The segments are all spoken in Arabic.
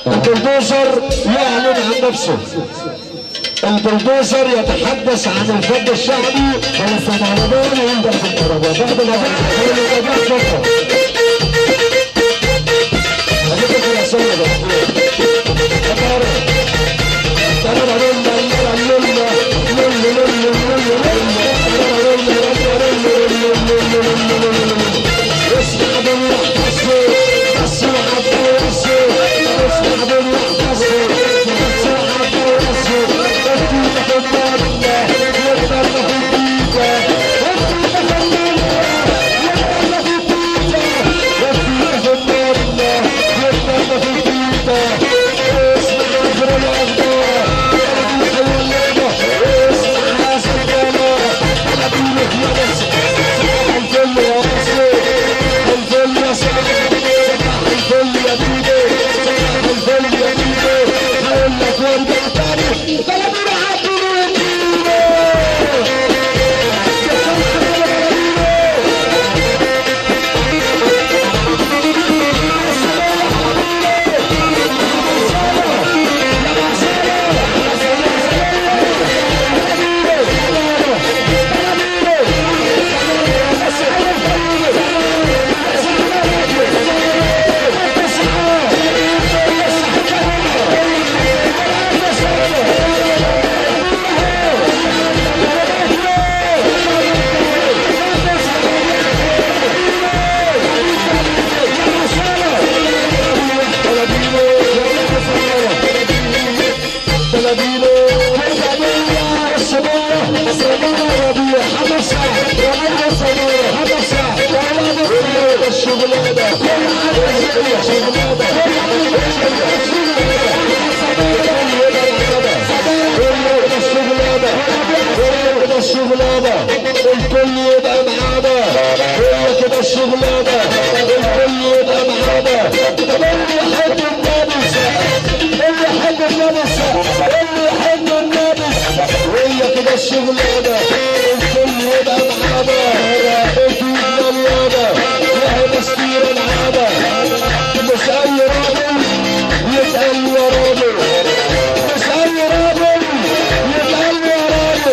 البلدوزر يعلن عن نفسه. البلدوزر يتحدث عن الفن الشعبي والسماوات وينبع بالكهرباء. بعد ما الكل يبقى معانا، هي كده الشغلانه، الكل يبقى معانا. طب اللي يحب النابس، اللي يحب النابس، اللي يحب النابس، هي كده الشغلانه، الكل يبقى معانا. اكيد مليانه وهي مسكينه معانا، مش اي راجل يتقل يا راجل، مش اي راجل يتقل يا راجل.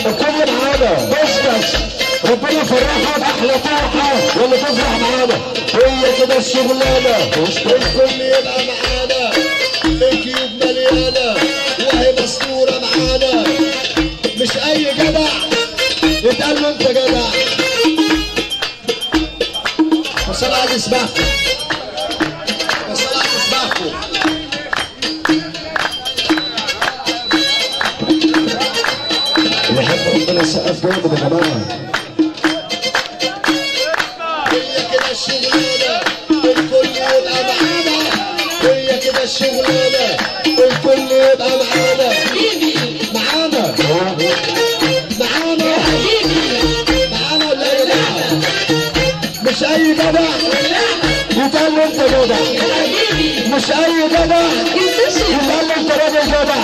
الكل معانا بشكش، ربنا يفرحك احلى فرحه واللي تفرح معانا، هي كده الشغلانه. الكل يبقى معانا، الجيوب مليانه وهي مستوره معانا، مش اي جدع يتقال له انت جدع. بس انا عايز اسمعكم، بس انا عايز اسمعكم. اللي يحب ربنا يسقف جامد يا جماعه. هي كده الشغلانه، الكل يبقى معانا، هي كده الشغلانه، الكل يبقى معانا، معانا معانا معانا ولا ايه؟ لا مش اي جدع يتقال له انت جدع، مش اي جدع يتقال له انت راجل جدع.